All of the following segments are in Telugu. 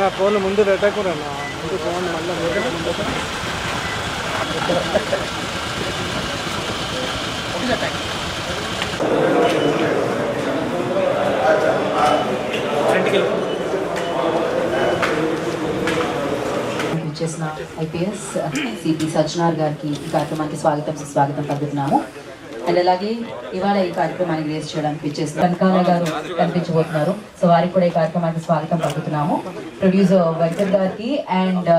నా ఫోన్ ముందు పెట్టకురానా ముందు ఫోన్ మళ్ళీ చేసిన ఐపీఎస్ సిపి సజ్జనార్ గారికి ఈ కార్యక్రమానికి స్వాగతం పలుకుతున్నాము. అండ్ అలాగే ఇవాళ ఈ కార్యక్రమాన్ని రిలీజ్ చేయడానికి ఇచ్చేసిన కనకాల గారు కనిపించబోతున్నారు. సో వారికి కూడా ఈ కార్యక్రమానికి స్వాగతం పలుకుతున్నాము. ప్రొడ్యూసర్ వెంకట్ గారికి అండ్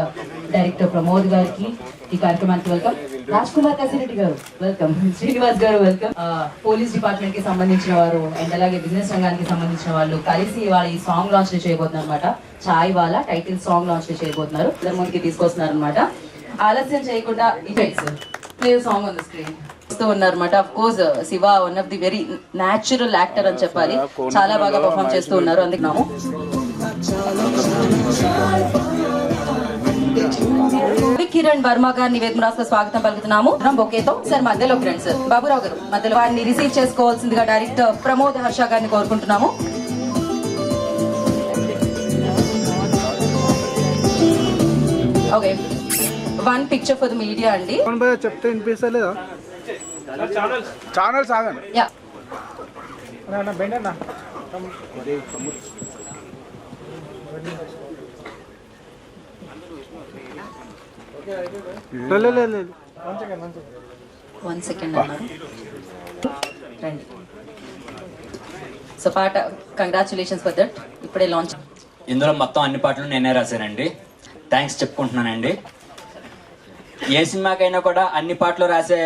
డైరెక్టర్ ప్రమోద్ గారికి ఈ కార్యక్రమానికి వెల్కమ్. రాజ్ కుమార్ కసిరెడ్డి గారు వెల్కమ్. శ్రీనివాస్ గారు వెల్కమ్. పోలీస్ డిపార్ట్మెంట్ కి సంబంధించిన వారు అండ్ అలాగే బిజినెస్ రంగానికి సంబంధించిన వాళ్ళు కలిసి ఇవాళ ఈ సాంగ్ లాంచ్ చేయబోతున్నారు అనమాట. Chai Wala title song launch చేయబోతున్నారు. ఇద్దరు ముందుకి తీసుకొస్తున్నారు అనమాట. ఆలస్యం చేయకుండా play song on the screen ఉన్నారన్నమాట. Of course Shiva one of the very natural actor అని చెప్పాలి. చాలా బాగా పర్ఫామ్ చేస్తూ ఉన్నారు. అందుకున్నాము కిరణ్ వర్మ గారిని వేదమురాస్ స్వాగతం పలుకుతున్నాము. బొకేతో సార్ మధ్యలో కిరణ్ సార్ బాబురావు గారు మధ్యలో వారిని రిసీవ్ చేసుకోవాల్సిందిగా డైరెక్టర్ ప్రమోద్ హర్ష గారిని కోరుకుంటున్నాము. Okay, one picture for the media అండి. చెప్తే వినిపిస్తలేదా? ఛానల్స్ ఆగండి. యా వన్ సెకండ్ అన్నారు. రండి. సో పాట కంగ్రాచులేషన్స్ ఫర్ దట్. ఇప్పుడే లాంచ్. ఇందులో మొత్తం అన్ని పాటలు నేనే రాశానండి. థ్యాంక్స్ చెప్పుకుంటున్నానండి. ఏ సినిమాకైనా కూడా అన్ని పాటలు రాసే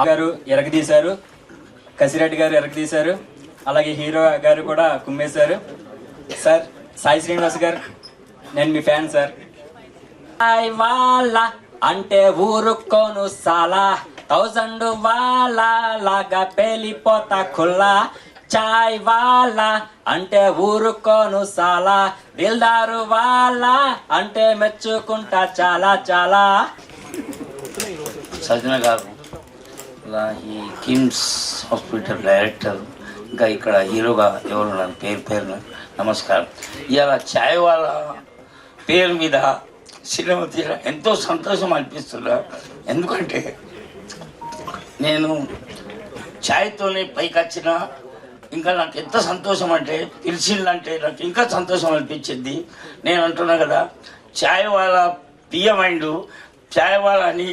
గారు ఎరగదీశారు, కసిరెడ్డి గారు ఎరగదీశారు, అలాగే హీరో గారు కూడా కుమ్మేశారు. సార్ సాయి శ్రీనివాస్ గారు, నేను మీ ఫ్యాన్ సార్. వాళ్ళ అంటే ఊరుకోను సాలా 1000 వాళ్ళ లాగా పేలిపోతా ఖుల్లా. చాయ్ వాళ్ళ అంటే ఊరుకోను సాలా, దిల్దారు వాళ్ళ అంటే మెచ్చుకుంటా చాలా చాలా. సజ్జన గారు ఈ కిమ్స్ హాస్పిటల్ డైరెక్టర్, ఇంకా ఇక్కడ హీరోగా ఎవరు నన్ను పేరున నమస్కారం. ఇవాళ ఛాయ్ వాళ్ళ పేరు మీద సినిమా తీయడం ఎంతో సంతోషం అనిపిస్తున్నా. ఎందుకంటే నేను ఛాయ్తోనే పైకి వచ్చిన, ఇంకా నాకు ఎంత సంతోషం అంటే పిలిచిందంటే నాకు ఇంకా సంతోషం అనిపించింది. నేను అంటున్నా కదా, ఛాయ్ వాళ్ళ పిఎమైండు ఛాయ్ వాళ్ళ అని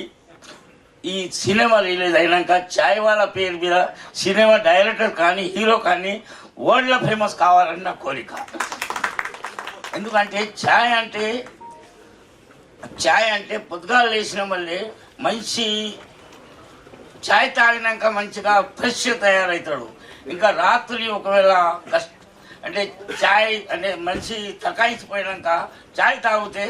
ఈ సినిమా రిలీజ్ అయినాక ఛాయ్ వాళ్ళ పేరు మీద సినిమా డైరెక్టర్ కానీ హీరో కానీ వరల్డ్లో ఫేమస్ కావాలని నా కోరిక. ఎందుకంటే ఛాయ్ అంటే పొద్దుగాలు లేచిన మళ్ళీ మంచి ఛాయ్ తాగినాక మంచిగా ఫ్రెష్ తయారవుతాడు. ఇంకా రాత్రి ఒకవేళ అంటే ఛాయ్ అంటే మనిషి తకాయించిపోయినాక ఛాయ్ తాగితే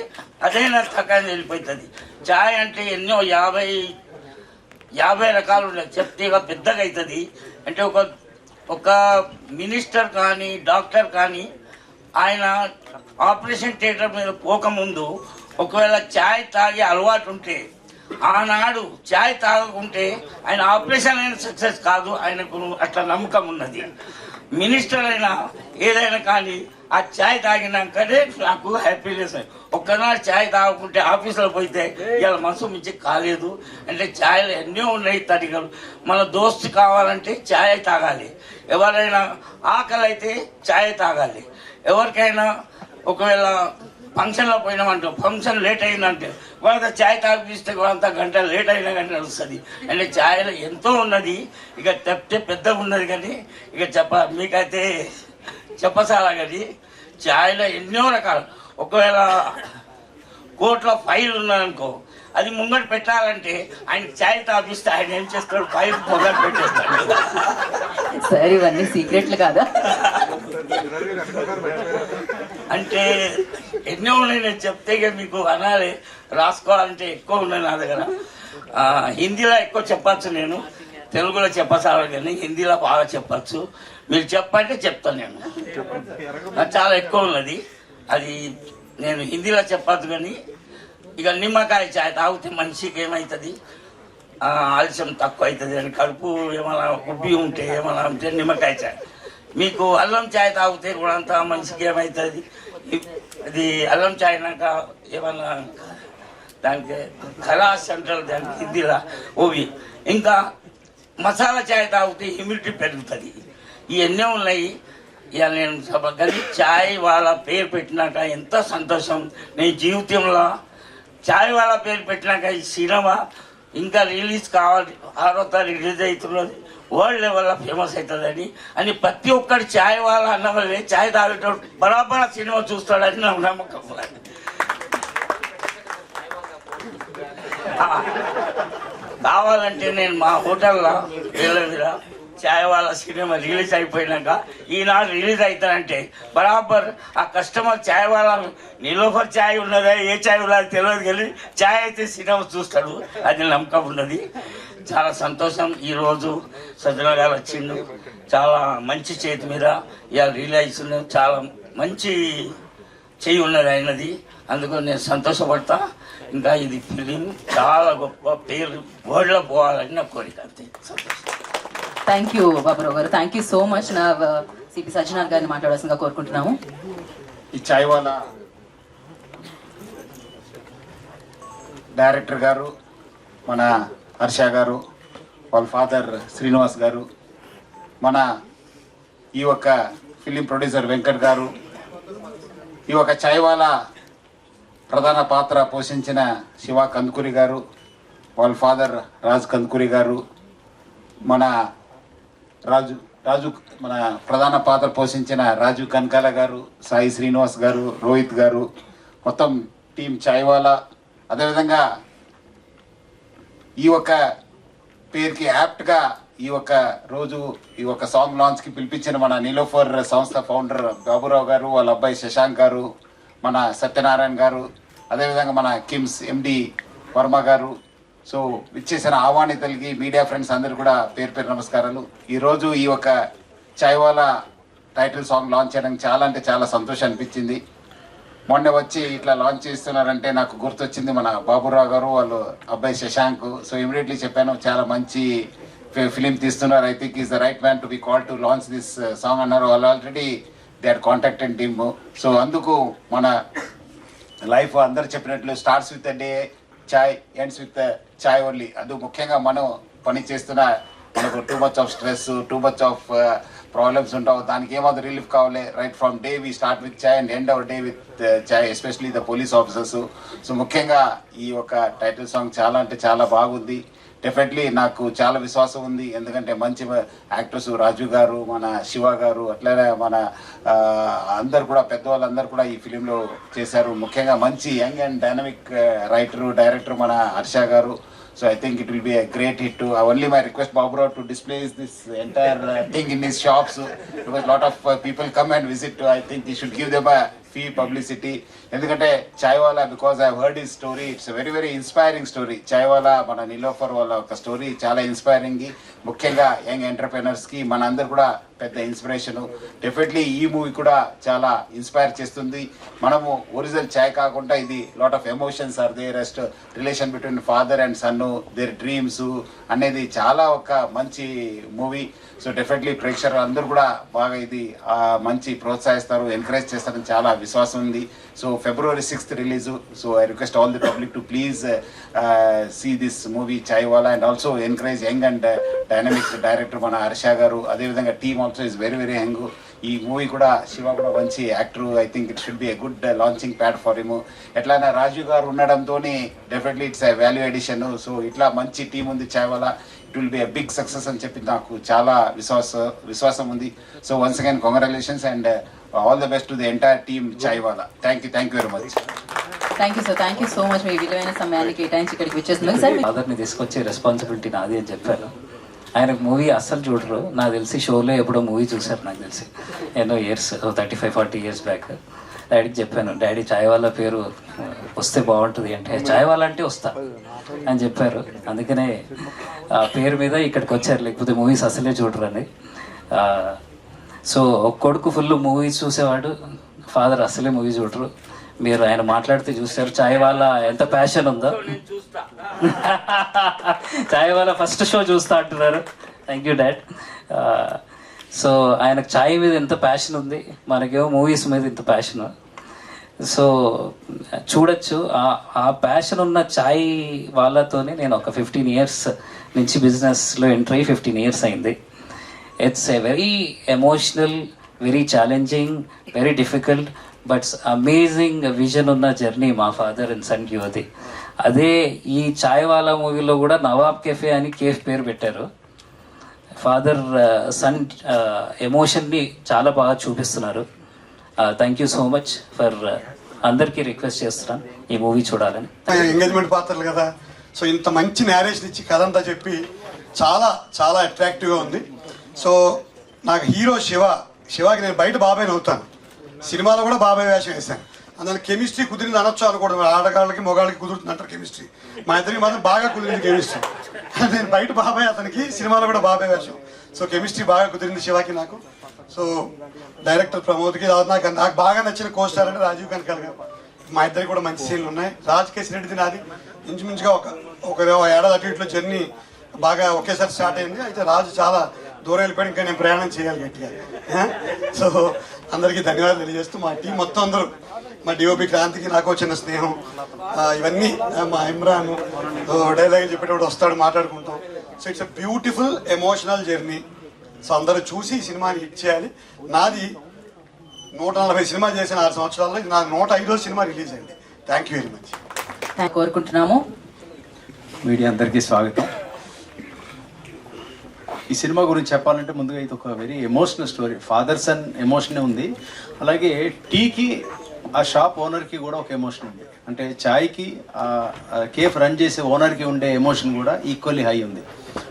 అదైనా తకాయి వెళ్ళిపోతుంది. ఛాయ్ అంటే ఎన్నో 50 రకాలు ఉన్నాయి. చెప్తే పెద్దగా అవుతుంది. అంటే ఒక మినిస్టర్ కానీ డాక్టర్ కానీ ఆయన ఆపరేషన్ థియేటర్ మీద పోకముందు ఒకవేళ ఛాయ్ తాగే అలవాటు ఉంటే, ఆనాడు ఛాయ్ తాగకుంటే ఆయన ఆపరేషన్ అయిన సక్సెస్ కాదు. ఆయనకు అట్లా నమ్మకం ఉన్నది. మినిస్టర్ అయినా ఏదైనా కానీ ఆ ఛాయ్ తాగినాకనే నాకు హ్యాపీనెస్. ఒక్కనాడు ఛాయ్ తాగకుంటే ఆఫీసులో పోతే ఇవాళ మనసు మించి కాలేదు. అంటే ఛాయ్లు ఎన్నో ఉన్నాయి తడిగలు. మన దోస్తు కావాలంటే ఛాయ్ తాగాలి. ఎవరైనా ఆకలి అయితే ఛాయ్ తాగాలి. ఎవరికైనా ఒకవేళ ఫంక్షన్లో పోయినామంటే ఫంక్షన్ లేట్ అయిందంటే వాళ్ళంతా ఛాయ్ తాగిపిస్తే వాళ్ళంతా గంట లేట్ అయినా కానీ నడుస్తుంది. అంటే ఛాయ్లో ఎంతో ఉన్నది. ఇక చెప్తే పెద్దగా ఉన్నది కానీ ఇక మీకైతే చెప్పసాలా కానీ ఛాయ్లో ఎన్నో రకాలు. ఒకవేళ కోర్టులో ఫైల్ ఉన్నదనుకో, అది ముంగట పెట్టాలంటే ఆయన ఛాయ్ తాపిస్తే ఆయన ఏం చేస్తాడు, ఫైల్ ముంగట పెట్టేస్తాడు. సార్ ఇవన్నీ సీక్రెట్లు కాదా? అంటే ఎన్నో ఉన్నాయి. నేను చెప్తే మీకు అనాలి, రాసుకోవాలంటే ఎక్కువ ఉన్నాయి నా దగ్గర. హిందీలో ఎక్కువ చెప్పచ్చు, నేను తెలుగులో చెప్పసాలి కానీ హిందీలో బాగా చెప్పచ్చు. మీరు చెప్పంటే చెప్తాను. నేను నాకు చాలా ఎక్కువ ఉన్నది. అది నేను హిందీలో చెప్పచ్చు కానీ ఇక నిమ్మకాయ ఛాయ్ తాగితే మనిషికి ఏమవుతుంది, ఆలస్యం తక్కువ అవుతుంది అని, కడుపు ఏమైనా ఉబ్బి ఉంటే ఏమైనా ఉంటే నిమ్మకాయ ఛాయ్. మీకు అల్లం చాయ్ తాగితే కూడా అంతా మనిషికి ఏమవుతుంది, ఇది అల్లం చాయ్ నాక ఏమన్నా దానికి ఖలాస్ అంటారు దానికి హిందీలా ఓవి. ఇంకా మసాలా చాయ్ తాగితే హ్యూమిడిటీ పెరుగుతుంది. ఇవన్నీ ఉన్నాయి. ఇక నేను కానీ చాయ్ వాళ్ళ పేరు పెట్టినాక ఎంత సంతోషం. నేను జీవితంలో చాయ్ వాళ్ళ పేరు పెట్టినాక ఈ సినిమా ఇంకా రిలీజ్ కావాలి, 6వ తారీఖు రిలీజ్ అవుతున్నది, వరల్డ్ లెవెల్లో ఫేమస్ అవుతుందని అని ప్రతి ఒక్కటి చాయ్ వాళ్ళ అన్న వల్లే చాయ్ తాగేటోడు బరాబర్ సినిమా చూస్తాడని నాకు నమ్మకం. కావాలంటే నేను మా హోటల్లో వెళ్ళవిరా చాయ్ వాళ్ళ సినిమా రిలీజ్ అయిపోయినాక ఈనాడు రిలీజ్ అవుతానంటే బరాబర్ ఆ కస్టమర్ చాయ్ వాళ్ళ నిలోఫర్ చాయ్ ఉన్నదా ఏ చాయ్ ఉన్నది తెలియదు కానీ చాయ్ అయితే సినిమా చూస్తాడు, అది నమ్మకం ఉన్నది. చాలా సంతోషం. ఈరోజు సజ్జన గారు వచ్చిండు, చాలా మంచి చేతి మీద ఇవాళ రిలీజ్ ఉన్నది, చాలా మంచి చెయ్యి ఉన్నది అయినది. అందుకు నేను సంతోషపడతా. ఇంకా ఇది ఫిలిం చాలా గొప్ప పేరు వరల్డ్లో పోవాలని నా కోరిక. అంతే. సంతోషం. థ్యాంక్ యూ బాబురావు గారు, థ్యాంక్ యూ సో మచ్. నా సిపి సజ్జనార్ గారిని మాట్లాడాల్సిందిగా కోరుకుంటున్నాము. ఈ చాయ్ వాలా డైరెక్టర్ గారు మన హర్ష గారు, వాళ్ళ ఫాదర్ శ్రీనివాస్ గారు, మన ఈ ఒక్క ఫిలిం ప్రొడ్యూసర్ వెంకట్ గారు, ఈ ఒక చాయ్ వాలా ప్రధాన పాత్ర పోషించిన శివ కందుకూరి గారు, వాళ్ళ ఫాదర్ రాజ్ కందుకూరి గారు, మన రాజు మన ప్రధాన పాత్ర పోషించిన రాజు కనకాల గారు, సాయి శ్రీనివాస్ గారు, రోహిత్ గారు, మొత్తం టీం చాయ్ వాలా. అదేవిధంగా ఈ ఒక పేరుకి యాప్ట్గా ఈ ఒక రోజు ఈ ఒక సాంగ్ లాంచ్కి పిలిపించిన మన నీలోఫర్ సంస్థ ఫౌండర్ బాబురావు గారు, వాళ్ళ అబ్బాయి శశాంక్ గారు, మన సత్యనారాయణ గారు, అదేవిధంగా మన కిమ్స్ ఎండి వర్మ గారు. సో ఇచ్చేసిన ఆహ్వానితులకి మీడియా ఫ్రెండ్స్ అందరు కూడా పేరు పేరు నమస్కారాలు. ఈరోజు ఈ ఒక చాయ్ వాలా టైటిల్ సాంగ్ లాంచ్ చేయడానికి చాలా అంటే చాలా సంతోషం అనిపించింది. మొన్న వచ్చి ఇట్లా లాంచ్ చేస్తున్నారంటే నాకు గుర్తొచ్చింది మన బాబురావు గారు, వాళ్ళు అబ్బాయి శశాంక్. సో ఇమీడియట్లీ చెప్పాను చాలా మంచి ఫిలిం తీస్తున్నారు, I think is the right man to be call to launch this song అన్నారు. వాళ్ళు already they are contacted team. So అందుకు మన లైఫ్ అందరు చెప్పినట్లు starts with the chai ends with chai only. అది ముఖ్యంగా మనం పని చేస్తున్న మనకు too much of stress, too much of problems ఉంటావు, దానికి ఏమాత్రం రిలీఫ్ కావాలి. Right from the we start with chai and end our day with chai, especially the police officers. So ముఖ్యంగా ఈ ఒక టైటిల్ సాంగ్ చాలా అంటే చాలా బాగుంది. డెఫినెట్లీ నాకు చాలా విశ్వాసం ఉంది, ఎందుకంటే మంచి యాక్టర్స్ రాజు గారు, మన శివ గారు, అట్లనే మన అందరు కూడా పెద్దవాళ్ళందరూ కూడా ఈ ఫిలింలో చేశారు. ముఖ్యంగా మంచి యంగ్ అండ్ డైనమిక్ డైరెక్టర్ మన హర్ష గారు. So I think it will be a great hit too. Only my request Baburao to display this entire thing in his shops, because a lot of people come and visit. I think he should give them a free publicity. ఎందుకంటే Chai Wala, because I heard his story, it's very very inspiring story. Chai Wala మన నీలోఫర్ వాళ్ళ ఒక స్టోరీ చాలా ఇన్స్పైరింగ్, ముఖ్యంగా యంగ్ ఎంటర్ప్రెనర్స్కి మన అందరు కూడా పెద్ద ఇన్స్పిరేషను. డెఫినెట్లీ ఈ మూవీ కూడా చాలా ఇన్స్పైర్ చేస్తుంది. మనము ఒరిజినల్ చాయ్ కాకుండా ఇది lot of emotions are they rest relation between father and son, their dreams అనేది చాలా ఒక మంచి మూవీ. సో డెఫినెట్లీ ప్రేక్షకులు అందరూ కూడా బాగా ఇది మంచి ప్రోత్సహిస్తారు, ఎంకరేజ్ చేస్తారని చాలా విశ్వాసం ఉంది. So February 6th release. So I request all the public to please see this movie chai wala and also encourage young and dynamic director మన హర్ష గారు. అదేవిధంగా team also is very very young. ఈ మూవీ కూడా శివ కూడా మంచి actor. I think it should be a good launching pad for him. ఎట్లయినా రాజు గారు ఉండడంతో definitely it's a value edition. So ఇట్లా మంచి టీం ఉంది చాయ్ Wala, it will be a big success అని చెప్పి నాకు చాలా విశ్వాసం ఉంది. So once again congratulations and all the best to the entire team Chai Wala. Thank you very much. Thank you sir, thank you so much. మీ విలువైన సమయాన్ని కేటాయించి ఇక్కడికి వచ్చేస్తున్నారు సార్. ఫాదర్ని తీసుకొచ్చే రెస్పాన్సిబిలిటీ నాది అని చెప్పారు. ఆయన మూవీ అస్సలు చూడరు, నాకు తెలిసి షోలో ఎప్పుడో మూవీ చూశారు, నాకు తెలిసి ఎన్నో ఇయర్స్ 35-40 years బ్యాక్. డాడీకి చెప్పాను, డాడీ చాయ్ వాలా పేరు వస్తే బాగుంటుంది అంటే, చాయ్ వాలా అంటే వస్తా అని చెప్పారు. అందుకనే ఆ పేరు మీద ఇక్కడికి వచ్చారు, లేకపోతే మూవీస్ అసలే చూడరని. సో ఒక కొడుకు ఫుల్ మూవీస్ చూసేవాడు, ఫాదర్ అసలే మూవీ చూడరు. మీరు ఆయన మాట్లాడితే చూస్తారు చాయ్ వాలా ఎంత ప్యాషన్ ఉందో. చాయ్ వాలా ఫస్ట్ షో చూస్తా అంటున్నారు. Thank you dad. సో ఆయనకు ఛాయ్ మీద ఎంత ప్యాషన్ ఉంది, మనకేమో మూవీస్ మీద ఇంత ప్యాషన్. సో చూడొచ్చు ఆ ప్యాషన్ ఉన్న ఛాయ్ వాళ్ళతోనే నేను ఒక 15 years నుంచి బిజినెస్లో ఎంటర్ అయ్యి 15 years అయింది. It's a very emotional, very challenging, very difficult but amazing vision ఉన్న జర్నీ మా ఫాదర్ అండ్ సన్ యువతి. అదే ఈ ఛాయ్ వాలా మూవీలో కూడా నవాబ్ కెఫే అని కేఫ్ పేరు పెట్టారు. ఫాదర్ సన్ ఎమోషన్ని చాలా బాగా చూపిస్తున్నారు. Thank you so much for అందరికీ రిక్వెస్ట్ చేస్తున్నాను ఈ మూవీ చూడాలని. ఎంగేజ్మెంట్ పాత్రలు కదా, సో ఇంత మంచి నేరేషన్ ఇచ్చి కథ అంతా చెప్పి చాలా చాలా అట్రాక్టివ్గా ఉంది. సో నాకు హీరో శివాకి నేను బయట బాబాయ్ అవుతాను, సినిమాలో కూడా బాబాయ్ వేషం వేశాను. అందులో కెమిస్ట్రీ కుదిరింది అనొచ్చు అనుకోవడం, ఆడగాళ్ళకి మొగాళ్ళకి కుదురుతుంది అంటారు కెమిస్ట్రీ. మా ఇద్దరికి మాత్రం బాగా కుదిరింది కెమిస్ట్రీ. నేను బయట బాబాయ్, అతనికి సినిమాలో కూడా బాబాయ్ వేషం. సో కెమిస్ట్రీ బాగా కుదిరింది శివాకి నాకు. సో డైరెక్టర్ ప్రమోద్కి, నాకు బాగా నచ్చిన కో స్టార్ అంటే రాజీవ్ కనకాల గారు. మా ఇద్దరికి కూడా మంచి సీన్లు ఉన్నాయి. రాజకేశ్ రెడ్డిది నాది ఇంచుమించుగా ఒక ఏడాది అటు ఇట్లో జర్నీ బాగా ఒకేసారి స్టార్ట్ అయింది. అయితే రాజు చాలా దూరం వెళ్ళిపోయి ఇంకా నేను ప్రయాణం చేయాలి గట్టిగా. సో అందరికీ ధన్యవాదాలు తెలియజేస్తూ మా టీం మొత్తం అందరూ, మా డిఓపి క్రాంతికి నాకు వచ్చిన స్నేహం, ఇవన్నీ మా ఇమ్రాన్ డైలాగ్ చెప్పేటప్పుడు వస్తాడు, మాట్లాడుకుంటాం. So it's a beautiful emotional journey. So అందరూ చూసి ఈ సినిమాని హిట్ చేయాలి. నాది 140 సినిమాలు చేసిన 6 సంవత్సరాల్లో నా 105వ సినిమా రిలీజ్ అయింది. Thank you very much. కోరుకుంటున్నాము. మీడియా అందరికీ స్వాగతం. ఈ సినిమా గురించి చెప్పాలంటే ముందుగా ఇది ఒక very emotional story. Father son ఎమోషనే ఉంది, అలాగే టీకి ఆ షాప్ ఓనర్కి కూడా ఒక ఎమోషన్ ఉంది. అంటే చాయ్కి కేఫ్ రన్ చేసే ఓనర్కి ఉండే ఎమోషన్ కూడా ఈక్వల్లీ హై ఉంది.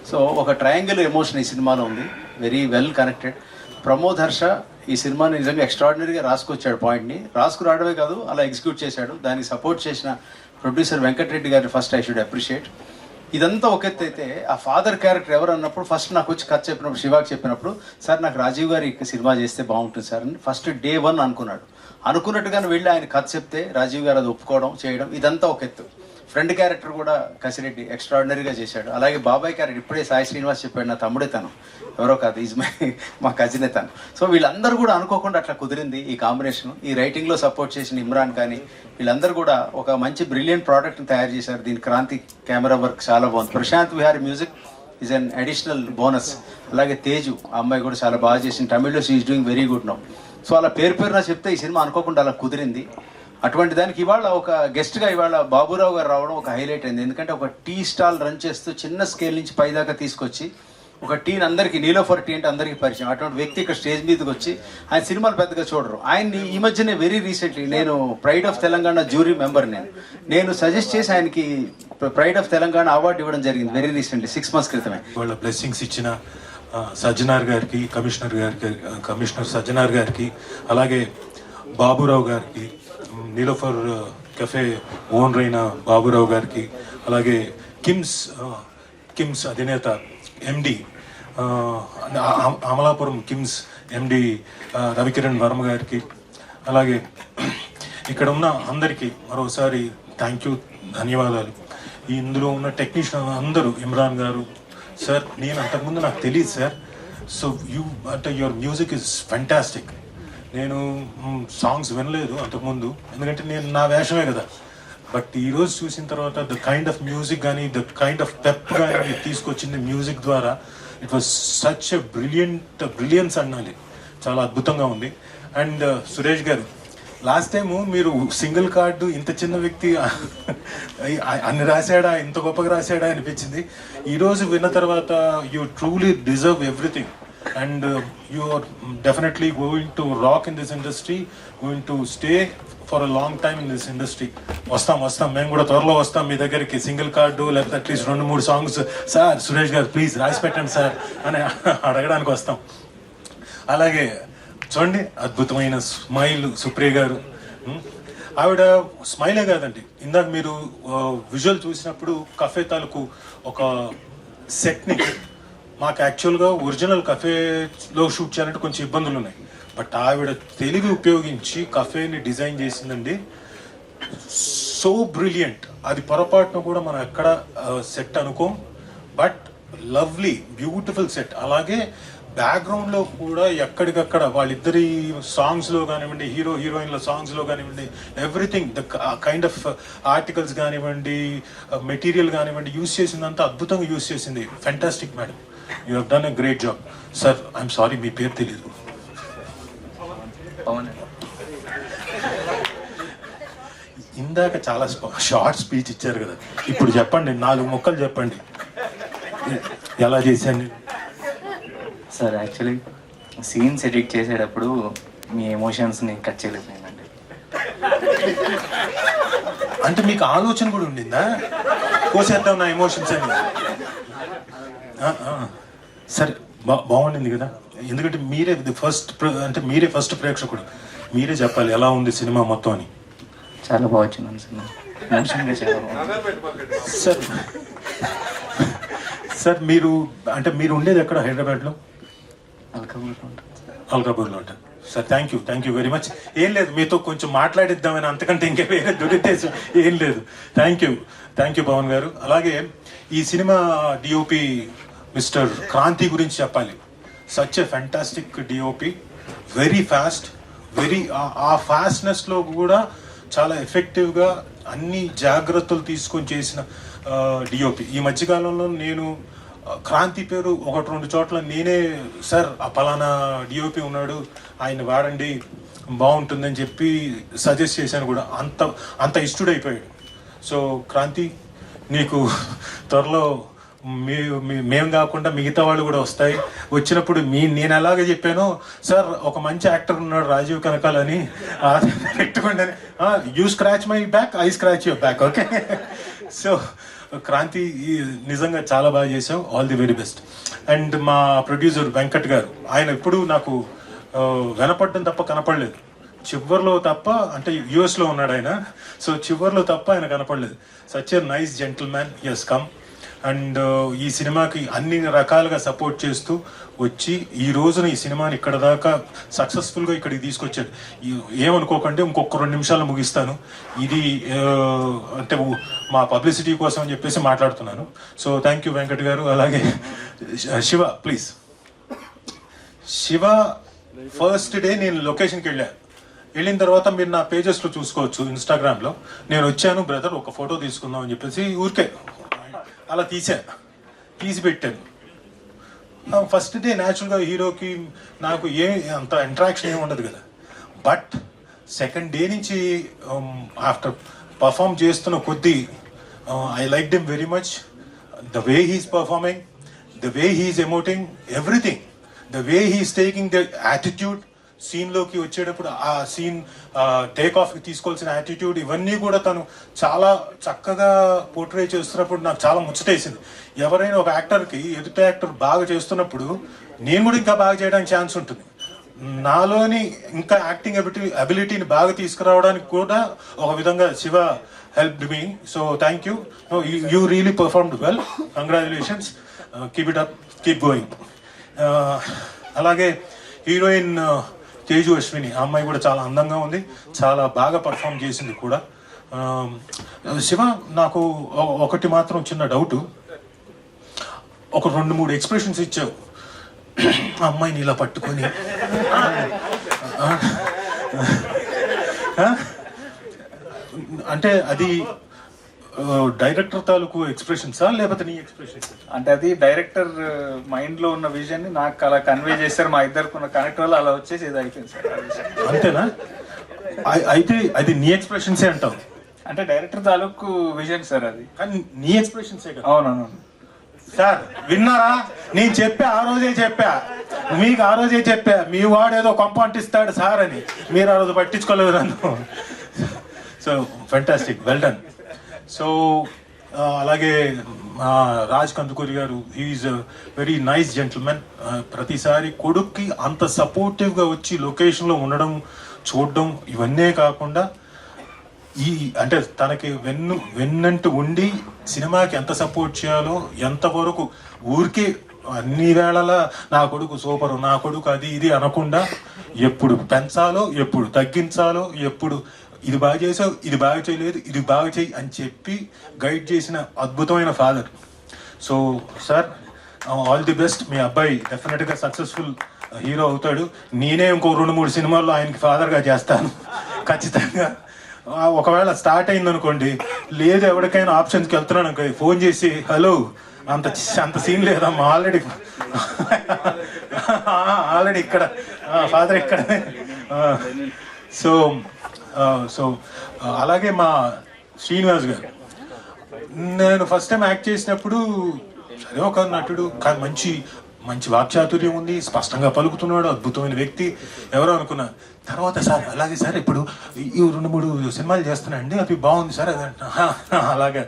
సో ఒక ట్రయాంగిల్ ఎమోషన్ ఈ సినిమాలో ఉంది, very well connected. Pramod Harsha ఈ సినిమాని నిజంగా ఎక్స్ట్రాడినరీగా రాసుకొచ్చాడు. పాయింట్ని రాసుకురావడమే కాదు, అలా ఎగ్జిక్యూట్ చేశాడు. దానికి సపోర్ట్ చేసిన ప్రొడ్యూసర్ వెంకటరెడ్డి గారిని ఫస్ట్ ఐ షుడ్ అప్రిషియేట్. ఇదంతా ఒక ఎత్తు అయితే, ఆ ఫాదర్ క్యారెక్టర్ ఎవరు అన్నప్పుడు ఫస్ట్ నాకు వచ్చి కథ చెప్పినప్పుడు, శివాకి చెప్పినప్పుడు, సార్ నాకు రాజీవ్ గారి సినిమా చేస్తే బాగుంటుంది సార్ అని ఫస్ట్ Day 1 అనుకున్నాడు. అనుకున్నట్టుగానే వెళ్ళి ఆయన కథ చెప్తే రాజీవ్ గారు అది ఒప్పుకోవడం చేయడం, ఇదంతా ఒక ఎత్తు. ఫ్రెండ్ క్యారెక్టర్ కూడా కసిరెడ్డి ఎక్స్ట్రాడినరీగా చేశాడు. అలాగే బాబాయ్ క్యారెక్టర్ ఇప్పుడే సాయి శ్రీనివాస్ చెప్పాడు, నా తమ్ముడే తను, ఎవరో కాదు, ఈజ్ మా కజినే తను. సో వీళ్ళందరూ కూడా అనుకోకుండా అట్లా కుదిరింది ఈ కాంబినేషన్. ఈ రైటింగ్లో సపోర్ట్ చేసిన ఇమ్రాన్ కానీ వీళ్ళందరూ కూడా ఒక మంచి బ్రిలియంట్ ప్రోడక్ట్ని తయారు చేశారు. దీని క్రాంతి కెమెరా వర్క్ చాలా బాగుంది. Prashanth Vihari music is an additional bonus. అలాగే తేజు ఆ అమ్మాయి కూడా చాలా బాగా చేసింది. తమిళ్లో she is doing very good now. So అలా పేరున చెప్తే ఈ సినిమా అనుకోకుండా అలా కుదిరింది. అటువంటి దానికి ఇవాళ ఒక గెస్ట్గా ఇవాళ బాబురావు గారు రావడం ఒక హైలైట్ అయింది. ఎందుకంటే ఒక టీ స్టాల్ రన్ చేస్తూ చిన్న స్కేల్ నుంచి పైదాకా తీసుకొచ్చి ఒక టీని అందరికీ, నీలోఫర్ టీ అంటే అందరికీ పరిచయం. అటువంటి వ్యక్తి ఇక్కడ స్టేజ్ మీదకి వచ్చి, ఆయన సినిమాలు పెద్దగా చూడరు. ఆయన్ని ఈ మధ్యనే వెరీ రీసెంట్లీ నేను pride of Telangana jury member, నేను సజెస్ట్ చేసి ఆయనకి ప్రైడ్ ఆఫ్ తెలంగాణ అవార్డు ఇవ్వడం జరిగింది వెరీ రీసెంట్లీ 6 months క్రితమే. వాళ్ళ బ్లెస్సింగ్స్ ఇచ్చిన సజ్జనార్ గారికి, కమిషనర్ సజ్జనార్ గారికి, అలాగే బాబురావు గారికి, నీలోఫర్ కెఫే ఓనర్ అయిన బాబురావు గారికి, అలాగే కిమ్స్ అధినేత ఎండి అమలాపురం కిమ్స్ ఎండి రవికిరణ్ వర్మ గారికి, అలాగే ఇక్కడ ఉన్న అందరికీ మరోసారి థ్యాంక్ యూ, ధన్యవాదాలు. ఇందులో ఉన్న టెక్నీషియన్ అందరూ, ఇమ్రాన్ గారు సార్, నేను అంతకుముందు నాకు తెలియదు సార్. సో అంటే యువర్ మ్యూజిక్ ఇస్ ఫ్యాంటాస్టిక్. నేను సాంగ్స్ వినలేదు అంతకుముందు, ఎందుకంటే నేను నా వేషమే కదా. బట్ ఈరోజు చూసిన తర్వాత ద కైండ్ ఆఫ్ మ్యూజిక్ కానీ, ద కైండ్ ఆఫ్ పెప్ కానీ తీసుకొచ్చింది మ్యూజిక్ ద్వారా, it was such a brilliance అనాలి. చాలా అద్భుతంగా ఉంది. అండ్ సురేష్ గారు, లాస్ట్ టైము మీరు సింగిల్ కార్డు ఇంత చిన్న వ్యక్తి అన్ని రాశాడా, ఇంత గొప్పగా రాశాడా అనిపించింది. ఈరోజు విన్న తర్వాత you truly deserve everything. And you are definitely going to rock in this industry, going to stay for a long time in this industry. వస్తాం మేము కూడా త్వరలో వస్తాం మీ దగ్గరికి. సింగిల్ కార్డు లేకపోతే అట్లీస్ట్ 2-3 సాంగ్స్ సార్ సురేష్ గారు ప్లీజ్ రాసి పెట్టండి సార్ అని అడగడానికి వస్తాం. అలాగే చూడండి, అద్భుతమైన స్మైల్ సుప్రియ గారు. ఆవిడ స్మైలే కాదండి, ఇందాక మీరు విజువల్ చూసినప్పుడు కఫే తాలూకు ఒక సెట్ని, మాకు యాక్చువల్గా ఒరిజినల్ కఫేలో షూట్ చేయాలంటే కొంచెం ఇబ్బందులు ఉన్నాయి. బట్ ఆవిడ తెలివి ఉపయోగించి కఫేని డిజైన్ చేసిందండి. So brilliant. అది పొరపాటున కూడా మనం ఎక్కడ సెట్ అనుకోం, బట్ లవ్లీ బ్యూటిఫుల్ సెట్. అలాగే బ్యాక్గ్రౌండ్లో కూడా ఎక్కడికక్కడ వాళ్ళిద్దరి సాంగ్స్లో కానివ్వండి, హీరోయిన్ల సాంగ్స్లో కానివ్వండి, everything the kind of articles కానివ్వండి, మెటీరియల్ కానివ్వండి, యూస్ చేసిందంతా అద్భుతంగా యూస్ చేసింది. Fantastic madam, you have done a great job. Sir I'm sorry మీ పేరు తెలీదు. ఇందాక చాలా షార్ట్ స్పీచ్ ఇచ్చారు కదా, ఇప్పుడు చెప్పండి, 4 ముక్కలు చెప్పండి ఎలా చేశాను. సార్ యాక్చువల్లీ సీన్స్ ఎడిట్ చేసేటప్పుడు మీ ఎమోషన్స్ని కట్ చేయలేకపోయిందండి. అంటే మీకు ఆలోచన కూడా ఉండిందా, కోసేద్దాం నా ఎమోషన్స్ అని? సరే, బాగుండింది కదా, ఎందుకంటే మీరే మీరే ఫస్ట్ ప్రేక్షకుడు, మీరే చెప్పాలి ఎలా ఉంది సినిమా మొత్తం అని. చాలా బాగా వచ్చింది సినిమా, ఎమోషన్గా చాలా బాగుంది. సార్ మీరు ఉండేది ఎక్కడ? హైదరాబాద్లో అల్కాపూర్లో ఉంటారు. Sir thank you very much. ఏం లేదు, మీతో కొంచెం మాట్లాడిద్దామని, అంతకంటే ఇంకా వేరే దురుద్దేశం ఏం లేదు. థ్యాంక్ యూ పవన్ గారు. అలాగే ఈ సినిమా డిఓపి మిస్టర్ క్రాంతి గురించి చెప్పాలి. Such a fantastic DOP, very fast, ఆ ఫాస్ట్నెస్లో కూడా చాలా ఎఫెక్టివ్గా అన్ని జాగ్రత్తలు తీసుకొని చేసిన డిఓపి. ఈ మధ్యకాలంలో నేను క్రాంతి పేరు 1-2 చోట్ల నేనే, సార్ ఆ పలానా డిఓపి ఉన్నాడు, ఆయన వాడండి బాగుంటుందని చెప్పి సజెస్ట్ చేశాను కూడా. అంత ఇష్టడైపోయాడు. సో క్రాంతి, నీకు త్వరలో మేము కాకుండా మిగతా వాళ్ళు కూడా వస్తాయి. వచ్చినప్పుడు నేను ఎలాగే చెప్పానో, సార్ ఒక మంచి యాక్టర్ ఉన్నాడు రాజీవ్ కనకాల్ అని పెట్టుకోండి, you scratch my back, I scratch your back, okay? So Kranthi నిజంగా చాలా బాగా చేసావు, all the very best. And మా ప్రొడ్యూసర్ వెంకట్ గారు, ఆయన ఎప్పుడు నాకు వినపడడం తప్ప కనపడలేదు, చివర్లో తప్ప, అంటే యుఎస్లో ఉన్నాడు ఆయన, సో చివర్లో తప్ప ఆయన కనపడలేదు. Such a nice gentleman, he has come and ఈ సినిమాకి అన్ని రకాలుగా సపోర్ట్ చేస్తూ వచ్చి ఈ రోజున ఈ సినిమాని ఇక్కడ దాకా సక్సెస్ఫుల్గా ఇక్కడికి తీసుకొచ్చాడు. ఏమనుకోకండి, ఇంకొక 2 నిమిషాలు ముగిస్తాను. ఇది అంటే మా పబ్లిసిటీ కోసం అని చెప్పేసి మాట్లాడుతున్నాను. సో థ్యాంక్ యూ వెంకట్ గారు. అలాగే Shiva, please. Shiva first day నేను లొకేషన్కి వెళ్ళిన తర్వాత మీరు నా పేజెస్లో చూసుకోవచ్చు, ఇన్స్టాగ్రామ్లో. నేను వచ్చాను బ్రదర్, ఒక ఫోటో తీసుకుందాం అని చెప్పేసి ఊరికే అలా తీసి పెట్టాను. ఫస్ట్ డే న్యాచురల్గా హీరోకి నాకు అంత ఇంటరాక్షన్ ఏమి ఉండదు కదా. బట్ సెకండ్ డే నుంచి ఆఫ్టర్ పర్ఫామ్ చేస్తున్న కొద్దీ I like them very much. The way he's performing, the way he's emoting, everything, the way he's taking the attitude, సీన్లోకి వచ్చేటప్పుడు ఆ సీన్ టేక్ ఆఫ్కి తీసుకోవాల్సిన యాటిట్యూడ్, ఇవన్నీ కూడా తను చాలా చక్కగా పోర్ట్రే చేస్తున్నప్పుడు నాకు చాలా ముచ్చటేసింది. ఎవరైనా ఒక యాక్టర్కి ఎదుటి యాక్టర్ బాగా చేస్తున్నప్పుడు నేను కూడా ఇంకా బాగా చేయడానికి ఛాన్స్ ఉంటుంది. నాలోని ఇంకా యాక్టింగ్ అబిలిటీని బాగా తీసుకురావడానికి కూడా ఒక విధంగా Shiva helped me. So thank you, you really performed well, congratulations, keep it up, keep going. అలాగే హీరోయిన్ తేజు అశ్విని, ఆ అమ్మాయి కూడా చాలా అందంగా ఉంది, చాలా బాగా పర్ఫామ్ చేసింది కూడా. శివ, నాకు ఒకటి మాత్రం చిన్న డౌటు, ఒక 2-3 ఎక్స్ప్రెషన్స్ ఇచ్చావు ఆ అమ్మాయిని ఇలా పట్టుకొని, అంటే అది డైరెక్టర్ తాలూకు ఎక్స్ప్రెషన్సా లేకపోతే నీ ఎక్స్ప్రెషన్? అంటే అది డైరెక్టర్ మైండ్లో ఉన్న విజన్ని నాకు అలా కన్వే చేస్తారు, మా ఇద్దరికి ఉన్న కనెక్ట్ వల్ల అలా వచ్చేసి ఇది అయిపోయింది సార్. అంతేనా? అయితే అది నీ ఎక్స్ప్రెషన్సే అంటావు? అంటే డైరెక్టర్ తాలూకు విజన్ సార్ అది, కానీ నీ ఎక్స్ప్రెషన్సే కదా. అవునవును సార్, విన్నారా? నేను ఆ రోజే చెప్పా మీకు, ఆ రోజే చెప్పా మీ వాడు ఏదో కొంప అంటిస్తాడు సార్ అని, మీరు ఆ రోజు పట్టించుకోలేదు నన్ను. So fantastic, well done. So అలాగే రాజ్ కందుకూరి గారు, హీఈస్ వెరీ నైస్ జెంటిల్మెన్. ప్రతిసారి కొడుక్కి అంత సపోర్టివ్గా వచ్చి లొకేషన్లో ఉండడం, చూడడం, ఇవన్నీ కాకుండా అంటే తనకి వెన్నంటూ ఉండి సినిమాకి ఎంత సపోర్ట్ చేయాలో, ఎంతవరకు ఊరికే అన్ని వేళలా నా కొడుకు సూపరు, నా కొడుకు అది ఇది అనకుండా ఎప్పుడు పెంచాలో, ఎప్పుడు తగ్గించాలో, ఎప్పుడు ఇది బాగా చేసావు, ఇది బాగా చేయలేదు, ఇది బాగా చేయి అని చెప్పి గైడ్ చేసిన అద్భుతమైన father. So sir, all the best. మీ అబ్బాయి డెఫినెట్గా సక్సెస్ఫుల్ హీరో అవుతాడు. నేనే ఇంకో 2-3 సినిమాల్లో ఆయనకి ఫాదర్గా చేస్తాను ఖచ్చితంగా. ఒకవేళ స్టార్ట్ అయిందనుకోండి, లేదు ఎవరికైనా ఆప్షన్స్కి వెళ్తున్నాను అనుకో, ఫోన్ చేసి హలో అంత సీన్ లేదమ్మా, ఆల్రెడీ ఇక్కడ ఫాదర్ ఇక్కడ. సో అలాగే మా శ్రీనివాస్ గారు, నేను ఫస్ట్ టైం యాక్ట్ చేసినప్పుడు సరే ఒక నటుడు కానీ మంచి వాక్చాతుర్యం ఉంది, స్పష్టంగా పలుకుతున్నాడు, అద్భుతమైన వ్యక్తి ఎవరో అనుకున్నా. తర్వాత సార్ అలాగే సార్ ఇప్పుడు ఈ 2-3 సినిమాలు చేస్తున్నానండి, అది బాగుంది సార్, అది అలాగే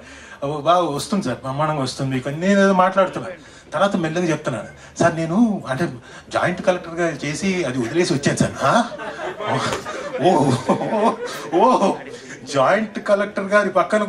బాగా వస్తుంది సార్, బ్రహ్మాండంగా వస్తుంది, నేను ఏదో మాట్లాడుతున్నాను. తర్వాత మెల్లగా చెప్తున్నాను, సార్ నేను అంటే జాయింట్ కలెక్టర్గా చేసి అది వదిలేసి వచ్చాను సార్. ఓ జాయింట్ కలెక్టర్ గారి పక్కన